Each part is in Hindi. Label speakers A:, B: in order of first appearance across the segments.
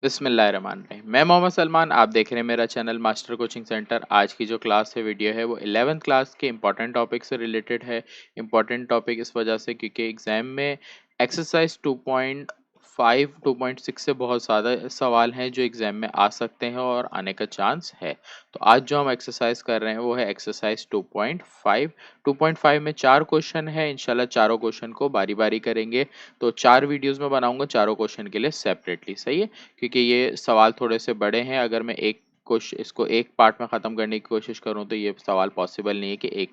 A: बिस्मिल्लाहिर्रहमानिर्रहीम। मैं मोहम्मद सलमान, आप देख रहे हैं मेरा चैनल मास्टर कोचिंग सेंटर। आज की जो क्लास है वीडियो है वो 11th क्लास के इंपॉर्टेंट टॉपिक से रिलेटेड है। इंपॉर्टेंट टॉपिक इस वजह से क्योंकि एग्जाम में एक्सरसाइज 2.5 2.6 से बहुत ज़्यादा सवाल हैं जो एग्जाम में आ सकते हैं और आने का चांस है। तो आज जो हम एक्सरसाइज कर रहे हैं वो है एक्सरसाइज 2.5। 2.5 में 4 क्वेश्चन है, इंशाल्लाह चारों क्वेश्चन को बारी बारी करेंगे। तो 4 वीडियोस में बनाऊंगा चारों क्वेश्चन के लिए सेपरेटली, सही है, क्योंकि ये सवाल थोड़े से बड़े हैं। अगर मैं एक क्वेश्चन इसको एक पार्ट में ख़त्म करने की कोशिश करूं तो ये सवाल पॉसिबल नहीं है कि एक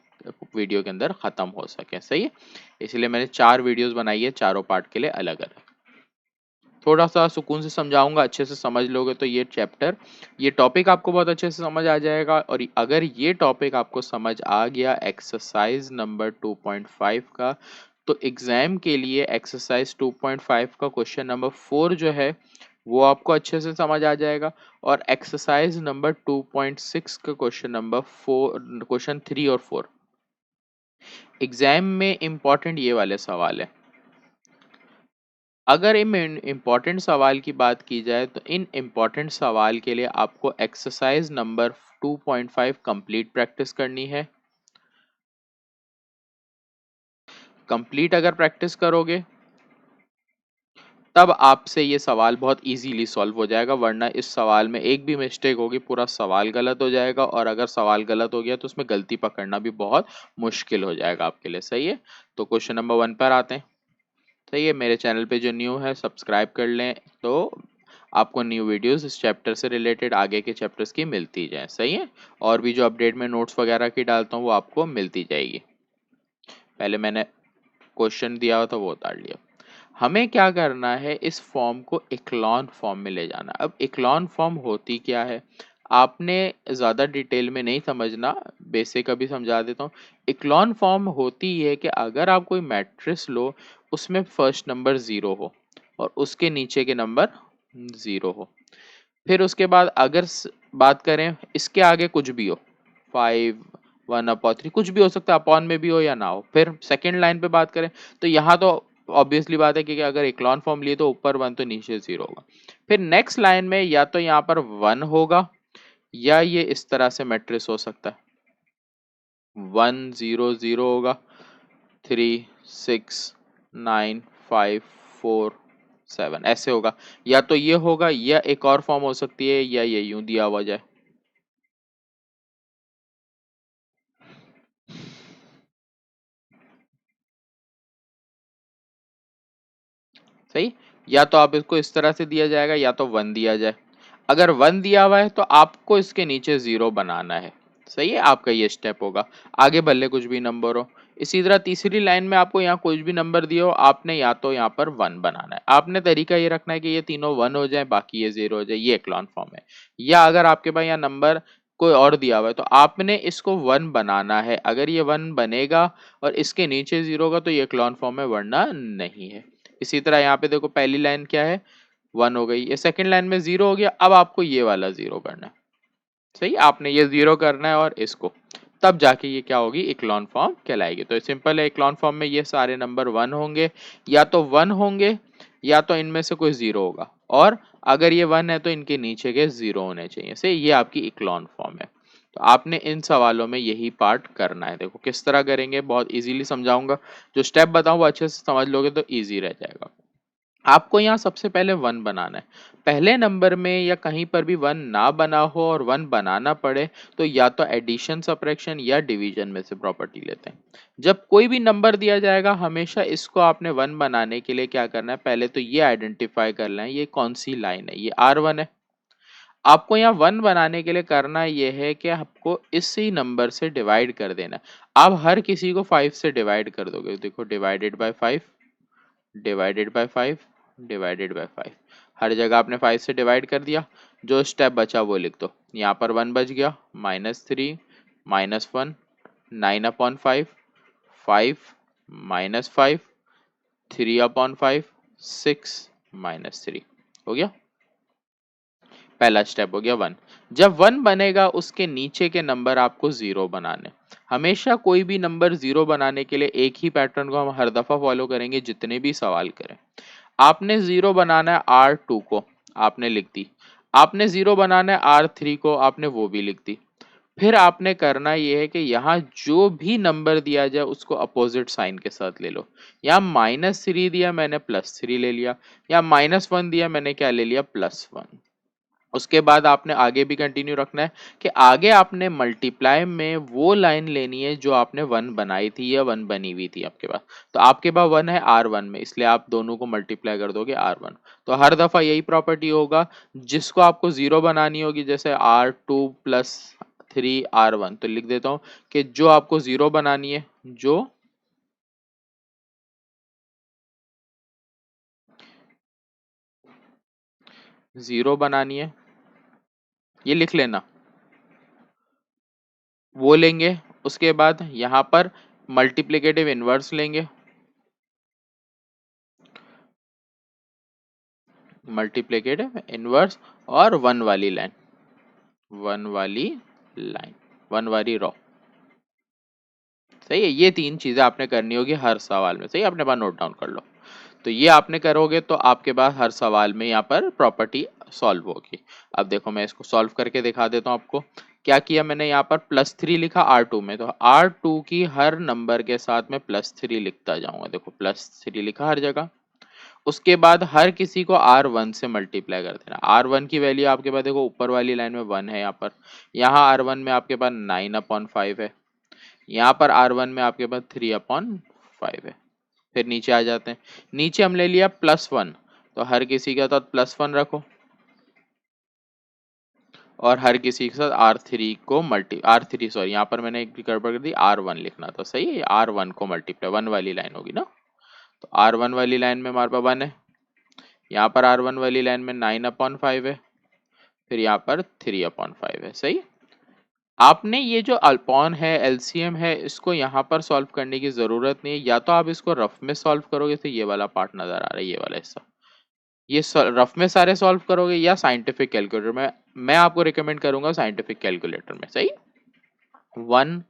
A: वीडियो के अंदर ख़त्म हो सके, सही है। इसलिए मैंने 4 वीडियोस बनाई है, चारों पार्ट के लिए अलग अलग। थोड़ा सा सुकून से समझाऊंगा, अच्छे से समझ लोगे तो ये टॉपिक आपको बहुत अच्छे से समझ आ जाएगा। और अगर ये टॉपिक आपको समझ आ गया एक्सरसाइज नंबर 2.5 का, तो एग्जाम के लिए एक्सरसाइज 2.5 का क्वेश्चन नंबर 4 जो है वो आपको अच्छे से समझ आ जाएगा। और एक्सरसाइज नंबर 2.6 का क्वेश्चन 3 और 4 एग्जाम में इंपॉर्टेंट ये वाले सवाल है। अगर इन इम्पॉर्टेंट सवाल की बात की जाए तो इन इम्पॉर्टेंट सवाल के लिए आपको एक्सरसाइज नंबर 2.5 कंप्लीट प्रैक्टिस करनी है। कंप्लीट अगर प्रैक्टिस करोगे तब आपसे ये सवाल बहुत इजीली सॉल्व हो जाएगा, वरना इस सवाल में एक भी मिस्टेक होगी पूरा सवाल गलत हो जाएगा। और अगर सवाल गलत हो गया तो उसमें गलती पकड़ना भी बहुत मुश्किल हो जाएगा आपके लिए, सही है। तो क्वेश्चन नंबर 1 पर आते हैं। सही है, मेरे चैनल पे जो न्यू है सब्सक्राइब कर लें तो आपको न्यू वीडियोस इस चैप्टर से रिलेटेड आगे के चैप्टर्स की मिलती जाए, सही है। और भी जो अपडेट में नोट्स वगैरह की डालता हूँ वो आपको मिलती जाएगी। पहले मैंने क्वेश्चन दिया हुआ था वो उतार लिया। हमें क्या करना है, इस फॉर्म को इक्लॉन फॉर्म में ले जाना। अब इक्लॉन फॉर्म होती क्या है आपने ज़्यादा डिटेल में नहीं समझना, बेसिक अभी समझा देता हूँ। इक्लॉन फॉर्म होती है कि अगर आप कोई मैट्रिक्स लो उसमें फर्स्ट नंबर 0 हो और उसके नीचे के नंबर 0 हो, फिर उसके बाद अगर बात करें इसके आगे कुछ भी हो, 5 1/3 कुछ भी हो सकता है, अपॉन में भी हो या ना हो। फिर सेकेंड लाइन पे बात करें तो यहाँ तो ऑब्वियसली बात है कि अगर इक्लॉन फॉर्म लिए तो ऊपर 1 तो नीचे 0 होगा। फिर नेक्स्ट लाइन में या तो यहाँ पर 1 होगा या ये इस तरह से मैट्रिक्स हो सकता है, 1 0 0 होगा, 3 6 9 5 4 7 ऐसे होगा। या तो ये होगा या एक और फॉर्म हो सकती है या ये यूं दिया हुआ जाए, सही। या तो आप इसको इस तरह से दिया जाएगा या तो 1 दिया जाए। अगर 1 दिया हुआ है तो आपको इसके नीचे 0 बनाना है, सही है। आपका ये स्टेप होगा, आगे भले कुछ भी नंबर हो। इसी तरह तीसरी लाइन में आपको यहाँ कुछ भी नंबर दिया हो, आपने या तो यहाँ पर 1 बनाना है। आपने तरीका ये रखना है कि ये तीनों 1 हो जाए बाकी ये 0 हो जाए, ये इक्लॉन फॉर्म है। या अगर आपके पास यहाँ नंबर कोई और दिया हुआ है तो आपने इसको 1 बनाना है। अगर ये 1 बनेगा और इसके नीचे 0 होगा तो ये इक्लॉन फॉर्म है, वरना नहीं है। इसी तरह यहाँ पे देखो पहली लाइन क्या है, 1 हो गई, ये सेकंड लाइन में 0 हो गया। अब आपको ये वाला 0 करना है, सही। आपने ये 0 करना है और इसको, तब जाके ये क्या होगी, इक्लॉन फॉर्म कहलाएगी। तो सिंपल है, इक्लॉन फॉर्म में ये सारे नंबर 1 होंगे, या तो 1 होंगे या तो इनमें से कोई 0 होगा। और अगर ये 1 है तो इनके नीचे के 0 होने चाहिए, सही। ये आपकी इक्लॉन फॉर्म है। तो आपने इन सवालों में यही पार्ट करना है। देखो किस तरह करेंगे, बहुत इजीली समझाऊंगा। जो स्टेप बताऊं वो अच्छे से समझ लोगे तो इजी रह जाएगा। आपको यहाँ सबसे पहले 1 बनाना है। पहले नंबर में या कहीं पर भी 1 ना बना हो और 1 बनाना पड़े तो या तो एडिशन, सब्ट्रैक्शन या डिवीजन में से प्रॉपर्टी लेते हैं। जब कोई भी नंबर दिया जाएगा हमेशा इसको आपने 1 बनाने के लिए क्या करना है, पहले तो ये आइडेंटिफाई कर लें ये कौन सी लाइन है, ये R1 है। आपको यहाँ 1 बनाने के लिए करना ये है कि आपको इसी नंबर से डिवाइड कर देना है। आप हर किसी को 5 से डिवाइड कर दोगे, देखो divided by 5, divided by 5, divided by 5। हर जगह आपने 5 से डिवाइड कर दिया। जो स्टेप बचा वो लिख दो। यहाँ पर 1 बच गया, -3 -1 9/5, 5 -5 3/5 6 -3 हो गया। पहला स्टेप हो गया 1। जब 1 बनेगा उसके नीचे के नंबर आपको 0 बनाने। हमेशा कोई भी नंबर 0 बनाने के लिए एक ही पैटर्न को हम हर दफा फॉलो करेंगे जितने भी सवाल करें। आपने 0 बनाना है R2 को, आपने लिख दी। आपने 0 बनाना है R3 को, आपने वो भी लिख दी। फिर आपने करना ये है कि यहाँ जो भी नंबर दिया जाए उसको अपोजिट साइन के साथ ले लो। यहाँ -3 दिया, मैंने +3 ले लिया। या -1 दिया, मैंने क्या ले लिया, +1। उसके बाद आपने आगे भी कंटिन्यू रखना है कि आगे आपने मल्टीप्लाई में वो लाइन लेनी है जो आपने 1 बनाई थी या 1 बनी हुई थी आपके पास। तो आपके पास 1 है R1 में, इसलिए आप दोनों को मल्टीप्लाई कर दोगे R1। तो हर दफा यही प्रॉपर्टी होगा, जिसको आपको 0 बनानी होगी, जैसे R2 प्लस 3R1, तो लिख देता हूं कि जो आपको 0 बनानी है, जो 0 बनानी है, ये लिख लेना, वो लेंगे। उसके बाद यहां पर मल्टीप्लिकेटिव इनवर्स लेंगे, मल्टीप्लिकेटिव इनवर्स, और 1 वाली लाइन, 1 वाली लाइन, 1 वाली रॉ। सही है, ये 3 चीजें आपने करनी होगी हर सवाल में। सही है, अपने पास नोट डाउन कर लो। तो ये आपने करोगे तो आपके पास हर सवाल में यहाँ पर प्रॉपर्टी सॉल्व होगी। अब देखो मैं इसको सॉल्व करके दिखा देता हूँ आपको। क्या किया मैंने, यहाँ पर +3 लिखा R2 में, तो R2 की हर नंबर के साथ में +3 लिखता जाऊंगा। देखो +3 लिखा हर जगह। उसके बाद हर किसी को R1 से मल्टीप्लाई कर देना। R1 की वैल्यू आपके पास देखो ऊपर वाली लाइन में 1 है, यहाँ पर, यहाँ R1 में आपके पास 9/5 है, यहाँ पर R1 में आपके पास 3/5 है। फिर नीचे आ जाते हैं, नीचे हम ले लिया +1, तो हर किसी के साथ +1 रखो, और हर किसी के साथ R3 सॉरी, यहाँ पर मैंने एक गड़बड़ कर दी, R1 लिखना था। सही है, R1 को मल्टीप्लाई, 1 वाली लाइन होगी ना, तो R1 वाली लाइन में हमारे पास 1 है, यहाँ पर R1 वाली लाइन में 9/5 है, फिर यहाँ पर 3/5 है। सही, आपने ये जो अपॉन है, एलसीएम है, इसको यहाँ पर सॉल्व करने की जरूरत नहीं है। या तो आप इसको रफ में सॉल्व करोगे, तो ये वाला पार्ट नजर आ रहा है, ये वाला हिस्सा, ये रफ में सारे सॉल्व करोगे, या साइंटिफिक कैलकुलेटर में। मैं आपको रिकमेंड करूंगा साइंटिफिक कैलकुलेटर में। सही, 1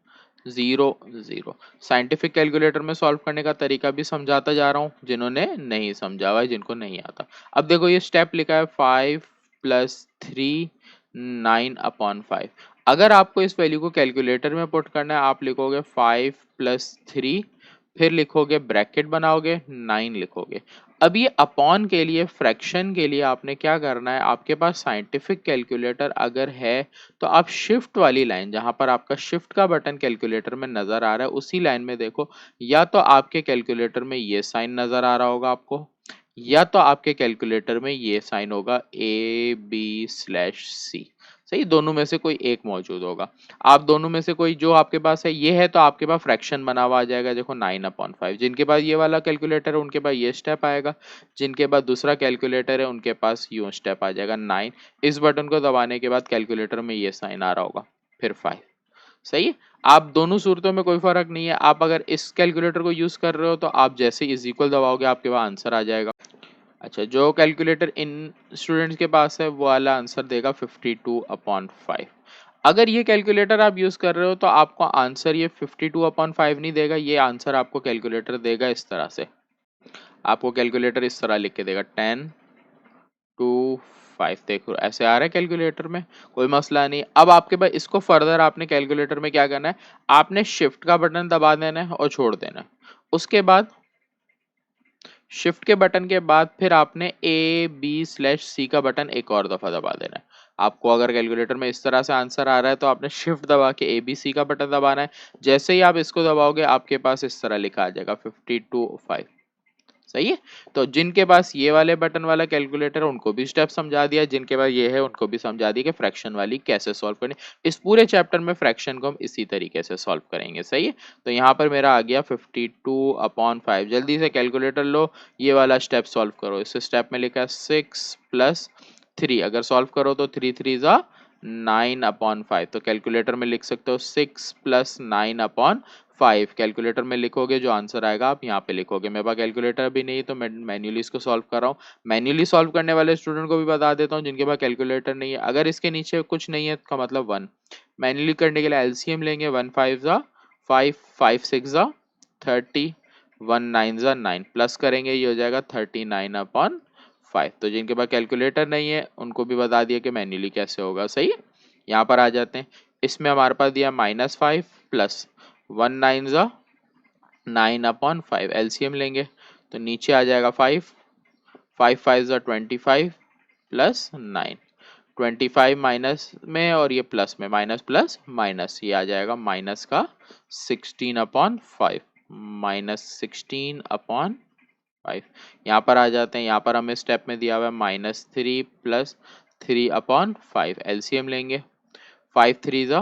A: 0 0 साइंटिफिक कैलकुलेटर में सॉल्व करने का तरीका भी समझाता जा रहा हूँ, जिन्होंने नहीं समझा हुआ है, जिनको नहीं आता। अब देखो ये स्टेप लिखा है 5 + 3 9/5। अगर आपको इस वैल्यू को कैलकुलेटर में पुट करना है, आप लिखोगे 5 + 3, फिर लिखोगे ब्रैकेट बनाओगे, 9 लिखोगे। अब ये अपॉन के लिए, फ्रैक्शन के लिए आपने क्या करना है, आपके पास साइंटिफिक कैलकुलेटर अगर है तो आप शिफ्ट वाली लाइन, जहां पर आपका शिफ्ट का बटन कैलकुलेटर में नजर आ रहा है, उसी लाइन में देखो। या तो आपके कैलकुलेटर में ये साइन नजर आ रहा होगा आपको, या तो आपके कैलकुलेटर में ये साइन होगा AB/C। सही, दोनों में से कोई एक मौजूद होगा। आप दोनों में से कोई जो आपके पास है, ये है तो आपके पास फ्रैक्शन बना हुआ आ जाएगा, देखो 9/5। जिनके पास ये वाला कैलकुलेटर है उनके पास ये स्टेप आएगा, जिनके पास दूसरा कैलकुलेटर है उनके पास यूं स्टेप आ जाएगा 9। इस बटन को दबाने के बाद कैलकुलेटर में ये साइन आ रहा होगा, फिर 5। सही है, आप दोनों सूरतों में कोई फर्क नहीं है। आप अगर इस कैलकुलेटर को यूज कर रहे हो तो आप जैसे इज इक्वल दबाओगे आपके पास आंसर आ जाएगा। अच्छा, जो कैलकुलेटर इन स्टूडेंट्स के पास है वो वाला आंसर देगा 52/5। अगर ये कैलकुलेटर आप यूज कर रहे हो तो आपको आंसर ये 52/5 नहीं देगा, ये आंसर आपको कैलकुलेटर देगा इस तरह से। आपको कैलकुलेटर इस तरह लिख के देगा 10/2/5। देखो ऐसे आ रहा है कैलकुलेटर में, कोई मसला नहीं। अब आपके पास इसको फर्दर आपने कैलकुलेटर में क्या करना है, आपने शिफ्ट का बटन दबा देना है और छोड़ देना है। उसके बाद शिफ्ट के बटन के बाद फिर आपने A B/C का बटन एक और दफा दबा देना है। आपको अगर कैलकुलेटर में इस तरह से आंसर आ रहा है तो आपने शिफ्ट दबा के ABC का बटन दबाना है। जैसे ही आप इसको दबाओगे आपके पास इस तरह लिखा आ जाएगा 52/5। सही है, तो जिनके पास ये वाले बटन वाला कैलकुलेटर है उनको भी स्टेप समझा दिया, जिनके पास ये है उनको भी समझा दिया कि फ्रैक्शन वाली कैसे सॉल्व करनी। इस पूरे चैप्टर में फ्रैक्शन को हम इसी तरीके से सॉल्व करेंगे। सही है, तो यहाँ पर मेरा आ गया 52/5। जल्दी से कैलकुलेटर लो, ये वाला स्टेप सॉल्व करो। इस स्टेप में लिखा है 6 + 3, अगर सॉल्व करो तो 3 3 ज़ा 9/5। तो कैलकुलेटर में लिख सकते हो 6 + 9/5। कैलकुलेटर में लिखोगे जो आंसर आएगा आप यहाँ पे लिखोगे। मेरे पास कैलकुलेटर अभी नहीं तो मैं मैन्युअली इसको सॉल्व कर रहा हूँ। मैन्युअली सॉल्व करने वाले स्टूडेंट को भी बता देता हूँ जिनके पास कैलकुलेटर नहीं है। अगर इसके नीचे कुछ नहीं है का मतलब 1। मैन्युअली करने के लिए एलसीएम लेंगे, 1 5 ज़ा 5, 5 6 ज़ा 30, 1 9 ज़ा 9, प्लस करेंगे ये हो जाएगा 39/5। 5। तो जिनके पास कैलकुलेटर नहीं है उनको भी बता दिया कि मैन्युअली कैसे होगा। सही है, यहाँ पर आ जाते हैं। इसमें हमारे पास दिया -5 प्लस 1 9 ज़ा 9/5, एलसीएम लेंगे तो नीचे आ जाएगा 5, 5 5 ज़ा 25 प्लस 9, 25 माइनस में और ये प्लस में, माइनस प्लस माइनस, ये आ जाएगा माइनस का 16/5, -16/5। यहाँ पर आ जाते हैं। यहाँ पर हमें स्टेप में दिया हुआ है -3 प्लस 3/5, एलसीएम लेंगे 5 3 ज़ा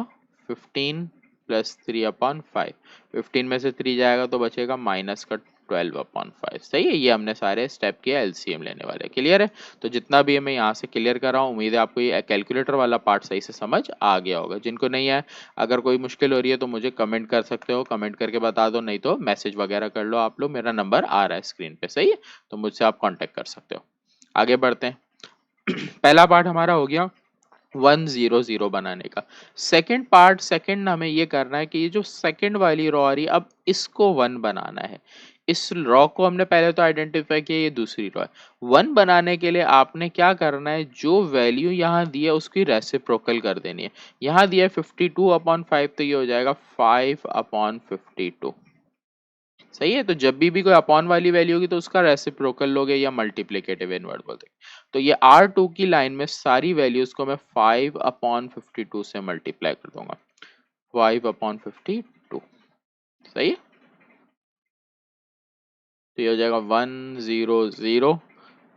A: 15 प्लस 3/5, 15 में से 3 जाएगा तो बचेगा माइनस का 12/5। सही है, ये हमने सारे स्टेप किया एलसीएम लेने वाले। क्लियर है, तो जितना भी मैं यहाँ से क्लियर कर रहा हूँ, उम्मीद है आपको ये कैलकुलेटर वाला पार्ट सही से समझ आ गया होगा। जिनको नहीं है, अगर कोई मुश्किल हो रही है तो मुझे कमेंट कर सकते हो, कमेंट करके बता दो, नहीं तो मैसेज वगैरह कर लो आप लोग, मेरा नंबर आ रहा है स्क्रीन पे। सही है, तो मुझसे आप कॉन्टेक्ट कर सकते हो। आगे बढ़ते हैं। पहला पार्ट हमारा हो गया 1 0 0 बनाने का। सेकंड पार्ट, सेकंड हमें ये करना है कि ये जो सेकंड वाली रॉ आ रही है, अब इसको 1 बनाना है। इस रॉ को हमने पहले तो आइडेंटिफाई किया, ये दूसरी रॉ है। 1 बनाने के लिए आपने क्या करना है, जो वैल्यू यहाँ दी है उसकी रेसिप्रोकल कर देनी है। यहाँ दिया है 52/5, तो ये हो जाएगा 5/52। सही है, तो जब भी कोई अपॉन वाली वैल्यू होगी तो उसका रेसिप्रोकल लोगे या मल्टीप्लिकेटिव इनवर्ट बोलते हैं। तो ये R2 की लाइन में सारी वैल्यूज को मैं 5/52 से मल्टीप्लाई कर दूंगा, 5/52। सही है, तो ये हो जाएगा 1 0 0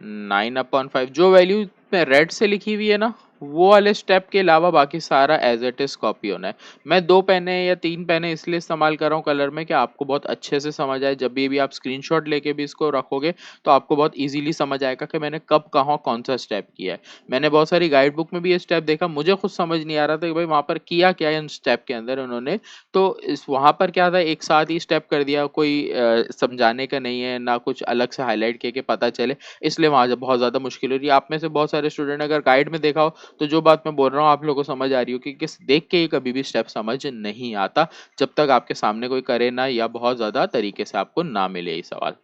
A: 9/5। जो वैल्यू में रेड से लिखी हुई है ना, वो वाले स्टेप के अलावा बाकी सारा एज इट इज कॉपी होना है। मैं 2 पेने या 3 पेने इसलिए इस्तेमाल कर रहा हूँ कलर में कि आपको बहुत अच्छे से समझ आए। जब भी आप स्क्रीनशॉट लेके भी इसको रखोगे तो आपको बहुत इजीली समझ आएगा कि मैंने कब कहाँ कौन सा स्टेप किया है। मैंने बहुत सारी गाइड बुक में भी ये स्टेप देखा, मुझे खुद समझ नहीं आ रहा था कि भाई वहां पर किया क्या है इन स्टेप के अंदर उन्होंने। तो इस वहां पर क्या था, एक साथ ही स्टेप कर दिया, कोई समझाने का नहीं है ना, कुछ अलग से हाईलाइट किया कि पता चले, इसलिए वहां बहुत ज्यादा मुश्किल हो रही है। आप में से बहुत सारे स्टूडेंट अगर गाइड में देखा हो तो जो बात मैं बोल रहा हूँ आप लोगों को समझ आ रही हो कि किस देख के कभी भी स्टेप समझ नहीं आता जब तक आपके सामने कोई करे ना या बहुत ज्यादा तरीके से आपको ना मिले ये सवाल।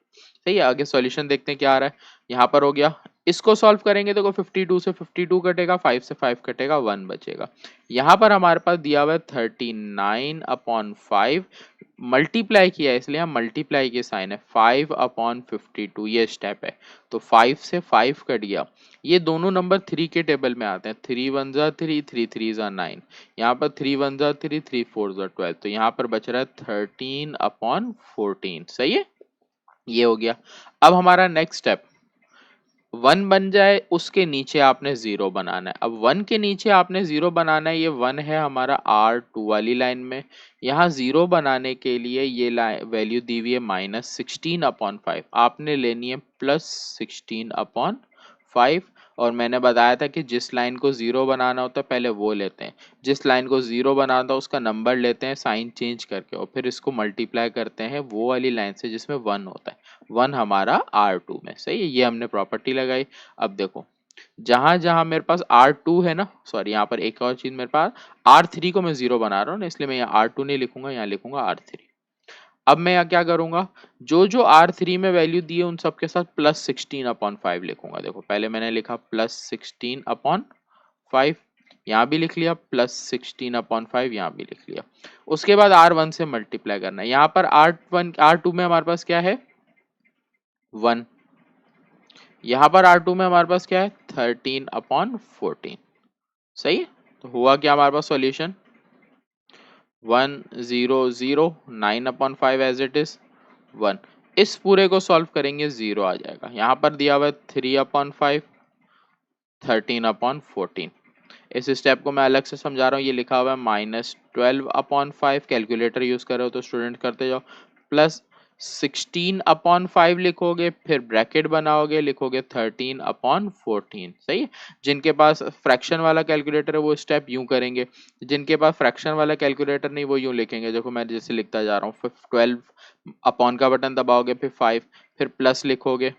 A: सही है, आगे सॉल्यूशन देखते हैं क्या आ रहा है। यहाँ पर हो गया, इसको सॉल्व करेंगे तो 52 से 52 कटेगा, 5 से 5 कटेगा, 1 बचेगा। यहाँ पर हमारे पास दिया हुआ है 39/5, मल्टीप्लाई किया है इसलिए हम मल्टीप्लाई के साइन है, 5/52 ये स्टेप है। तो 5 से 5 कट गया, ये दोनों नंबर 3 के टेबल में आते हैं, 3 1 जा 3, 3 3 जा 9, यहाँ पर 3 1 जा 3, 3 4 जा 12, तो यहाँ पर बच रहा है 13/14। सही है, ये हो गया। अब हमारा नेक्स्ट स्टेप 1 बन जाए, उसके नीचे आपने 0 बनाना है। अब 1 के नीचे आपने 0 बनाना है, ये 1 है हमारा R2 वाली लाइन में। यहाँ 0 बनाने के लिए ये वैल्यू दी हुई है -16/5, आपने लेनी है +16/5। और मैंने बताया था कि जिस लाइन को 0 बनाना होता है पहले वो लेते हैं, जिस लाइन को 0 बनाना होता है उसका नंबर लेते हैं साइन चेंज करके, और फिर इसको मल्टीप्लाई करते हैं वो वाली लाइन से जिसमें 1 होता है। 1 हमारा R2 में। सही है, ये हमने प्रॉपर्टी लगाई। अब देखो, जहां जहां मेरे पास R2 है ना, सॉरी यहाँ पर एक और चीज मेरे पास, R3 को मैं 0 बना रहा हूँ ना, इसलिए मैं यहाँ R2 नहीं लिखूंगा, यहाँ लिखूंगा R3। अब मैं यहाँ क्या करूंगा, जो जो R3 में वैल्यू दी है उन सबके साथ +16/5 लिखूंगा। देखो पहले मैंने लिखा +16/5, यहाँ भी लिख लिया, +16/5 यहाँ भी लिख लिया। उसके बाद R1 से मल्टीप्लाई करना है। यहाँ पर R2 में हमारे पास क्या है, 1। यहाँ पर R2 में हमारे पास क्या है, 13/14। सही है, तो हुआ क्या हमारे पास सॉल्यूशन, 1 0 0 9/5 एज इट इज 1। इस पूरे को सॉल्व करेंगे 0 आ जाएगा। यहाँ पर दिया हुआ है 3/5, 13/14। इस स्टेप को मैं अलग से समझा रहा हूँ, ये लिखा हुआ है -12/5, कैलकुलेटर यूज कर रहे हो तो स्टूडेंट करते जाओ, प्लस 16/5 लिखोगे, फिर ब्रैकेट बनाओगे, लिखोगे 13/14। सही है, जिनके पास फ्रैक्शन वाला कैलकुलेटर है वो स्टेप यूं करेंगे, जिनके पास फ्रैक्शन वाला कैलकुलेटर नहीं वो यूं लिखेंगे। देखो मैं जैसे लिखता जा रहा हूँ, 12 अपॉन का बटन दबाओगे, फिर 5, फिर प्लस लिखोगे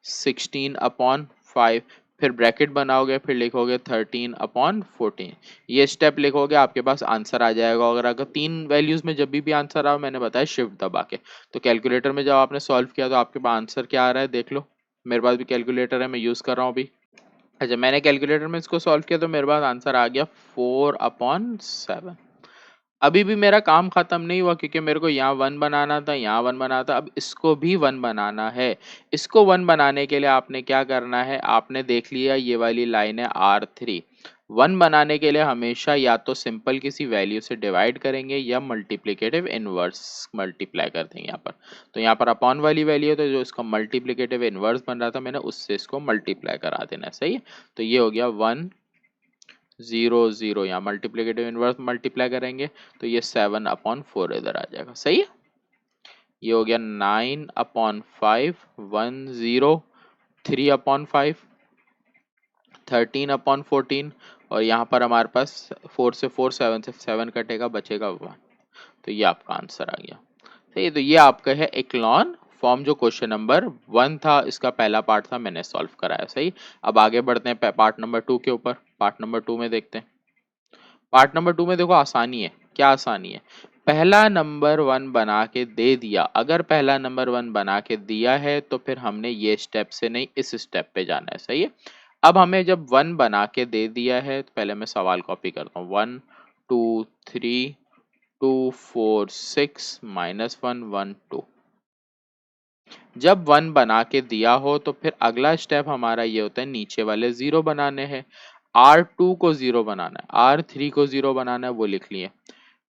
A: 16/5, फिर ब्रैकेट बनाओगे, फिर लिखोगे 13/14। ये स्टेप लिखोगे, आपके पास आंसर आ जाएगा। अगर 3 वैल्यूज में जब भी आंसर आओ, मैंने बताया शिफ्ट दबा के, तो कैलकुलेटर में जब आपने सॉल्व किया तो आपके पास आंसर क्या आ रहा है देख लो, मेरे पास भी कैलकुलेटर है, मैं यूज़ कर रहा हूँ अभी। अच्छा, मैंने कैलकुलेटर में इसको सॉल्व किया तो मेरे पास आंसर आ गया 4/7। अभी भी मेरा काम खत्म नहीं हुआ, क्योंकि मेरे को यहाँ 1 बनाना था, यहाँ 1 बनाना था, अब इसको भी 1 बनाना है। इसको 1 बनाने के लिए आपने क्या करना है, आपने देख लिया ये वाली लाइन है R3। 1 बनाने के लिए हमेशा या तो सिंपल किसी वैल्यू से डिवाइड करेंगे या मल्टीप्लिकेटिव इनवर्स मल्टीप्लाई कर देंगे यहाँ पर। तो यहाँ पर अपॉन वाली वैल्यू है, तो जो इसका मल्टीप्लिकेटिव इनवर्स बन रहा था मैंने उससे इसको मल्टीप्लाई करा देना है। सही है, तो ये हो गया 1 0 0, यहाँ मल्टीप्लिकेटिव इनवर्स मल्टीप्लाई करेंगे तो ये 7/4 इधर आ जाएगा। सही है, ये हो गया 9/5, 1 0, 3/5, 13/14, और यहाँ पर हमारे पास 4 से 4, 7 से 7 कटेगा, बचेगा 1। तो ये आपका आंसर आ गया। सही है, तो ये आपका है इक्लॉन फॉर्म, जो क्वेश्चन नंबर 1 था, इसका पहला पार्ट था, मैंने सॉल्व कराया। सही, अब आगे बढ़ते हैं पार्ट नंबर 2 के ऊपर। पार्ट नंबर 2 में देखते हैं। पार्ट नंबर 2 में देखो आसानी है। क्या आसानी है, पहला नंबर 1 बना के दे दिया। अगर पहला नंबर 1 बना के दिया है तो फिर हमने ये स्टेप से नहीं, इस स्टेप पे जाना है। सही है, अब हमें जब 1 बना के दे दिया है तो पहले मैं सवाल कॉपी करता हूँ। 1 2 3 2 4 6 -1 1 2। जब 1 बना के दिया हो तो फिर अगला स्टेप हमारा ये होता है, नीचे वाले 0 बनाने हैं। R2 को 0 बनाना है, R3 को 0 बनाना है, वो लिख लिए।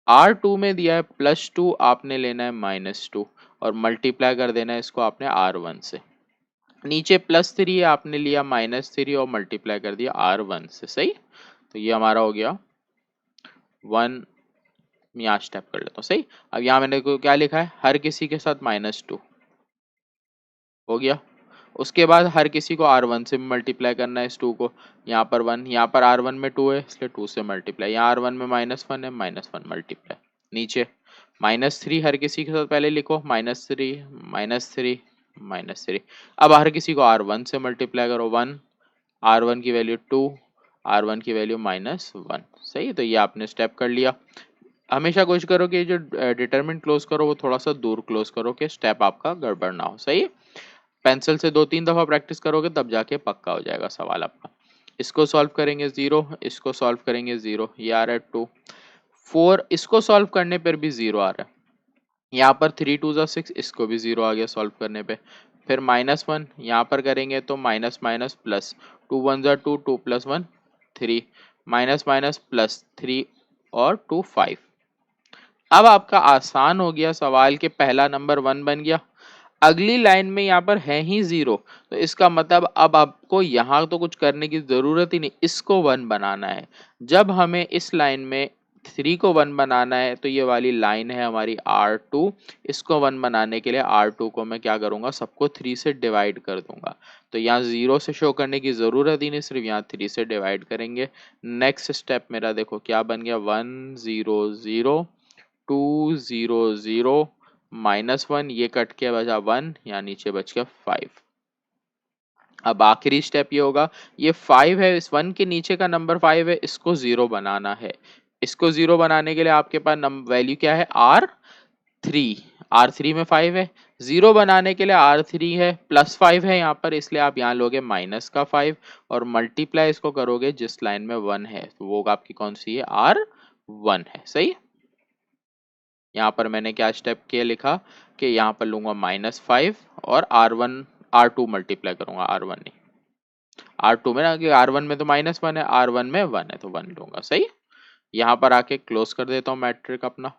A: R2 में दिया है +2, आपने लेना है -2 और मल्टीप्लाई कर देना है इसको आपने R1 से। नीचे +3 है, आपने लिया -3 और मल्टीप्लाई कर दिया R1 से। सही, तो ये हमारा हो गया 1। यहाँ स्टेप कर लेता हूँ। सही, अब यहाँ मैंने को क्या लिखा है, हर किसी के साथ -2 हो गया। उसके बाद हर किसी को R1 से मल्टीप्लाई करना है इस 2 को। यहाँ पर 1, यहाँ पर R1 में 2 है इसलिए 2 से मल्टीप्लाई, यहाँ R1 में -1 है, -1 मल्टीप्लाई। नीचे -3 हर किसी के साथ पहले लिखो, -3 -3 -3। अब हर किसी को R1 से मल्टीप्लाई करो, 1, R1 की वैल्यू 2, R1 की वैल्यू -1। सही, तो ये आपने स्टेप कर लिया। हमेशा कोशिश करो कि जो डिटरमिनेंट क्लोज करो वो थोड़ा सा दूर क्लोज करो, कि स्टेप आपका गड़बड़ ना हो। सही है, पेंसिल से 2-3 दफा प्रैक्टिस करोगे तब जाके पक्का हो जाएगा सवाल आपका। इसको सॉल्व करेंगे 0, इसको सॉल्व करेंगे 0, ये आ रहा है 2 4, इसको सॉल्व करने पर भी 0 आ रहा है। यहाँ पर 3 2 जा 6, इसको भी 0 आ गया सॉल्व करने पे। फिर -1 यहाँ पर करेंगे तो माइनस माइनस प्लस, 2 1 जा 2, 2 + 1 3, माइनस माइनस प्लस 3 और 2 5। अब आपका आसान हो गया सवाल के पहला नंबर 1 बन गया। अगली लाइन में यहाँ पर है ही 0, तो इसका मतलब अब आपको यहाँ तो कुछ करने की जरूरत ही नहीं, इसको 1 बनाना है। जब हमें इस लाइन में 3 को 1 बनाना है तो ये वाली लाइन है हमारी R2, इसको 1 बनाने के लिए R2 को मैं क्या करूंगा, सबको 3 से डिवाइड कर दूंगा। तो यहाँ 0 से शो करने की जरूरत ही नहीं, सिर्फ यहाँ 3 से डिवाइड करेंगे। नेक्स्ट स्टेप मेरा देखो क्या बन गया, 1 0 0 2 0 0 -1, ये कट के बचा 1, यहाँ नीचे बच गया 5। अब आखिरी स्टेप ये होगा, ये 5 है, इस 1 के नीचे का नंबर 5 है, इसको 0 बनाना है। इसको 0 बनाने के लिए आपके पास वैल्यू क्या है, R3। R3 में 5 है, 0 बनाने के लिए R3 है +5 है यहाँ पर, इसलिए आप यहाँ लोगे -5 और मल्टीप्लाई इसको करोगे जिस लाइन में 1 है, तो वो आपकी कौन सी है, R1 है। सही, यहाँ पर मैंने क्या स्टेप किया, लिखा कि यहाँ पर लूंगा -5 और R2 मल्टीप्लाई करूंगा, R1 नहीं, R2 में ना, कि R1 में तो -1 है, R1 में 1 है तो 1 लूंगा। सही, यहाँ पर आके क्लोज कर देता हूँ मैट्रिक अपना।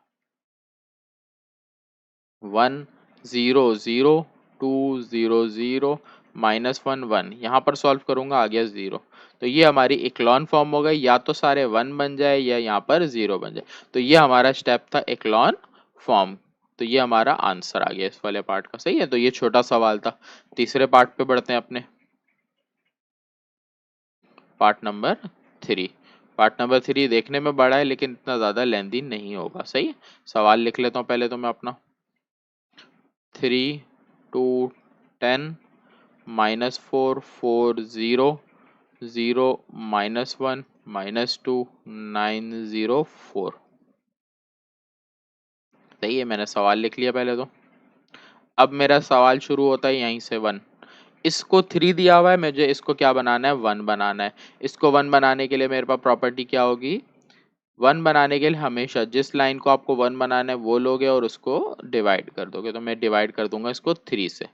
A: 1 0 0 2 0 0 -1 1, यहाँ पर सॉल्व करूंगा, आ गया 0। तो ये हमारी इक्लॉन फॉर्म हो गई, या तो सारे 1 बन जाए या यहाँ पर 0 बन जाए। तो ये हमारा स्टेप था इक्लॉन फॉर्म। तो ये हमारा आंसर आ गया इस वाले पार्ट का। सही है, तो ये छोटा सवाल था। तीसरे पार्ट पे बढ़ते हैं अपने, पार्ट नंबर 3। पार्ट नंबर 3 देखने में बड़ा है लेकिन इतना ज्यादा लेंदी नहीं होगा। सही है, सवाल लिख लेता हूँ पहले तो मैं अपना, 3 2 10 -4 4 0 0 -1 -2 9 0 4। सही है, मैंने सवाल लिख लिया पहले तो। अब मेरा सवाल शुरू होता है यहीं से 1, इसको 3 दिया हुआ है, मुझे इसको क्या बनाना है, 1 बनाना है। इसको 1 बनाने के लिए मेरे पास प्रॉपर्टी क्या होगी, 1 बनाने के लिए हमेशा जिस लाइन को आपको 1 बनाना है वो लोगे और उसको डिवाइड कर दोगे। तो मैं डिवाइड कर दूंगा इसको 3 से।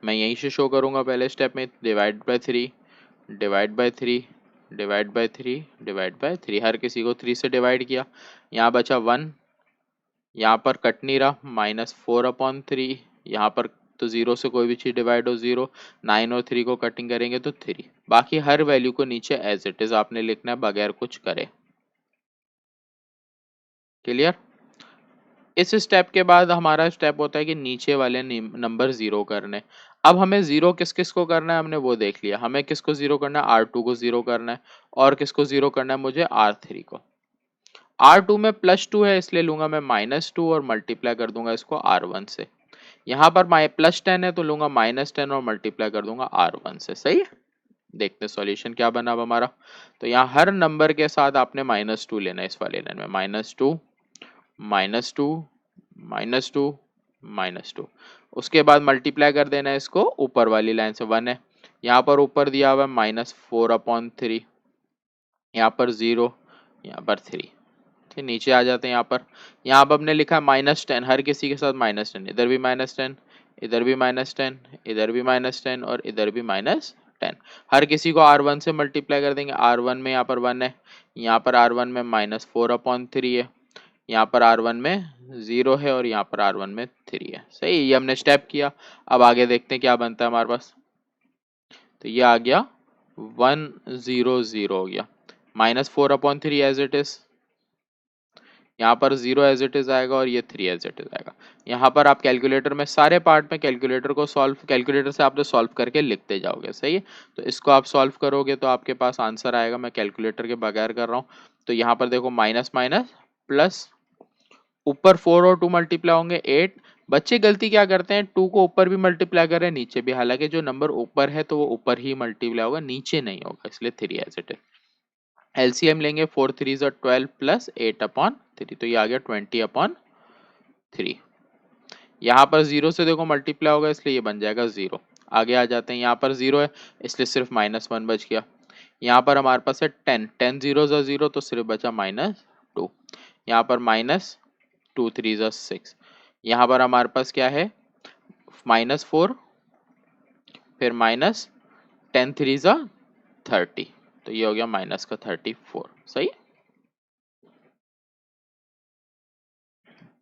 A: मैं यहीं से शो करूंगा पहले स्टेप में, divide by 3, divide by 3, divide by 3, divide by 3। हर किसी को 3 से डिवाइड किया। यहाँ बचा 1, यहाँ पर कट नहीं रहा, -4/3। यहाँ पर तो 0 से कोई भी चीज डिवाइड हो 0, 9 और 3 को कटिंग करेंगे तो 3। बाकी हर वैल्यू को नीचे एज इट इज आपने लिखना है बगैर कुछ करे। क्लियर। इस स्टेप के बाद हमारा स्टेप होता है कि नीचे वाले नंबर 0 करने। अब हमें 0 किस किस को करना है हमने वो देख लिया। हमें किसको 0 करना है, R2 को 0 करना है। और किसको 0 करना है मुझे, R3 को। R2 में +2 है इसलिए लूंगा मैं -2 और मल्टीप्लाई कर दूंगा इसको R1 से। यहाँ पर +10 है तो लूंगा -10 और मल्टीप्लाई कर दूंगा R1 से। सही है। देखते हैं सॉल्यूशन क्या बना अब हमारा। तो यहाँ हर नंबर के साथ आपने -2 लेना है इस वाले लाइन में, -2, -2, -2, -2। उसके बाद मल्टीप्लाई कर देना है इसको ऊपर वाली लाइन से, 1 है। यहाँ पर ऊपर दिया हुआ है -4/3, यहाँ पर 0, यहाँ पर 3। फिर नीचे आ जाते हैं यहाँ पर। यहाँ पर हमने लिखा है -10, हर किसी के साथ -10, इधर भी -10, इधर भी -10, इधर भी -10 और इधर भी -10। हर किसी को R1 से मल्टीप्लाई कर देंगे। R1 में यहाँ पर 1 है, यहाँ पर R1 में -4/3 है, यहाँ पर R1 में 0 है और यहाँ पर R1 में 3 है। सही, ये हमने स्टेप किया। अब आगे देखते हैं क्या बनता है हमारे पास। तो ये आ गया 100 हो गया, -4/3 एज इट इज, यहाँ पर 0 एज इट इज आएगा और ये 3 एज इट इज आएगा। यहाँ पर आप कैलकुलेटर में सारे पार्ट में कैलकुलेटर को सॉल्व, कैलकुलेटर से आप तो सॉल्व करके लिखते जाओगे। सही है। तो इसको आप सॉल्व करोगे तो आपके पास आंसर आएगा। मैं कैलकुलेटर के बगैर कर रहा हूँ। तो यहाँ पर देखो माइनस माइनस प्लस, ऊपर 4 और 2 मल्टीप्लाई होंगे 8। बच्चे गलती क्या करते हैं, 2 को ऊपर भी मल्टीप्लाई कर रहे हैं नीचे भी, हालांकि जो नंबर ऊपर है तो वो ऊपर ही मल्टीप्लाई होगा, नीचे नहीं होगा, इसलिए 3 एज इट इज। एलसीएम लेंगे, 4 3 12 प्लस 8/3, तो ये आ गया 20/3। यहाँ पर 0 से देखो मल्टीप्लाई होगा इसलिए ये बन जाएगा 0। आगे आ जाते हैं, यहाँ पर 0 है इसलिए सिर्फ -1 बच गया। यहाँ पर हमारे पास है 10, 10 0 0 तो सिर्फ बचा -2। यहाँ पर -2 3 6। यहाँ पर हमारे पास क्या है, -4, फिर -10 3 30, तो ये हो गया -34। सही,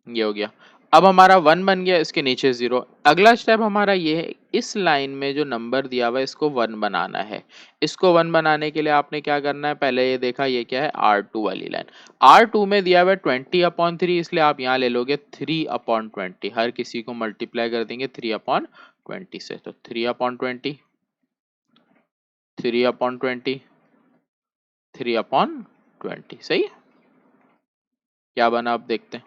A: ये हो गया। अब हमारा 1 बन गया, इसके नीचे 0। अगला स्टेप हमारा ये है, इस लाइन में जो नंबर दिया हुआ है इसको 1 बनाना है। इसको 1 बनाने के लिए आपने क्या करना है, पहले ये देखा ये क्या है, R2 वाली लाइन। R2 में दिया हुआ है 20/3, इसलिए आप यहाँ ले लोगे 3/20। हर किसी को मल्टीप्लाई कर देंगे 3/20 से। तो 3/20, 3/20, 3/20। सही, क्या बना अब देखते हैं।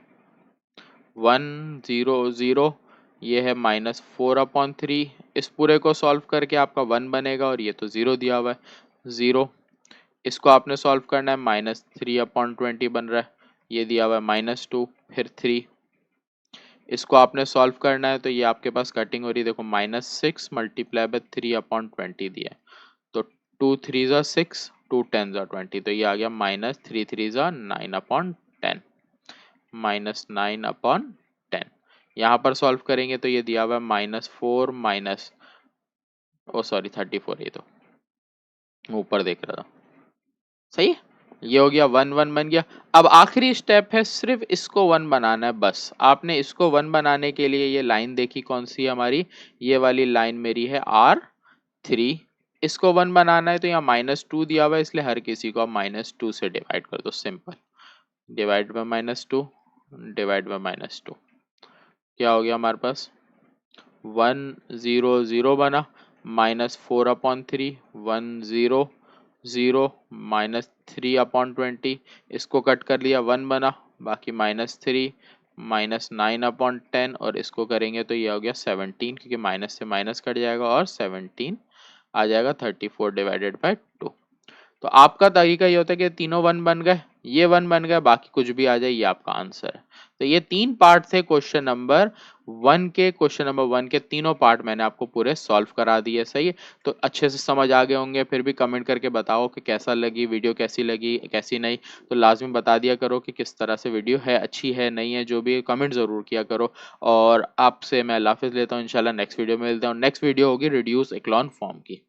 A: 100, ये है -4/3। इस पूरे को सॉल्व करके आपका 1 बनेगा और ये तो 0 दिया हुआ है 0। इसको आपने सॉल्व करना है, -3/20 बन रहा है, ये दिया हुआ है -2, फिर 3। इसको आपने सॉल्व करना है तो ये आपके पास कटिंग हो रही है, देखो -6 मल्टीप्लाई बाय 3/20 दिया है। तो 2 3 6, 2 10 20, तो ये आ गया -3 3 9/10, -9/10। यहाँ पर सॉल्व करेंगे तो ये दिया हुआ है -4 माइनस, ओ सॉरी 34, ये तो ऊपर देख रहा था। सही है, ये हो गया 1 1 बन गया। अब आखिरी स्टेप है, सिर्फ इसको 1 बनाना है बस। आपने इसको 1 बनाने के लिए ये लाइन देखी कौन सी है हमारी, ये वाली लाइन मेरी है R3। इसको 1 बनाना है तो यहाँ -2 दिया हुआ है इसलिए हर किसी को आप -2 से डिवाइड कर दो, simple. Divide by -2, divide by -2, क्या हो गया हमारे पास, 100 बना, -4/3, 100 -3/20। इसको कट कर लिया, 1 बना, बाकी -3 -9/10 और इसको करेंगे तो ये हो गया 17, क्योंकि माइनस से माइनस कट जाएगा और 17 आ जाएगा 34 डिवाइडेड बाय 2। तो आपका तरीका ये होता है कि तीनों 1 बन गए, ये 1 बन गया, बाकी कुछ भी आ जाए ये आपका आंसर है। तो ये 3 पार्ट थे क्वेश्चन नंबर 1 के। क्वेश्चन नंबर 1 के तीनों पार्ट मैंने आपको पूरे सॉल्व करा दिए, सही है। तो अच्छे से समझ आ गए होंगे। फिर भी कमेंट करके बताओ कि कैसा लगी वीडियो, कैसी लगी कैसी नहीं। तो लाजमी बता दिया करो कि किस तरह से वीडियो है, अच्छी है नहीं है, जो भी कमेंट ज़रूर किया करो। और आपसे मैं अल्लाह हाफ़िज़ लेता हूँ, इंशाल्लाह नेक्स्ट वीडियो में मिलते हैं। और नेक्स्ट वीडियो होगी रिड्यूस इक्लॉन फॉर्म की।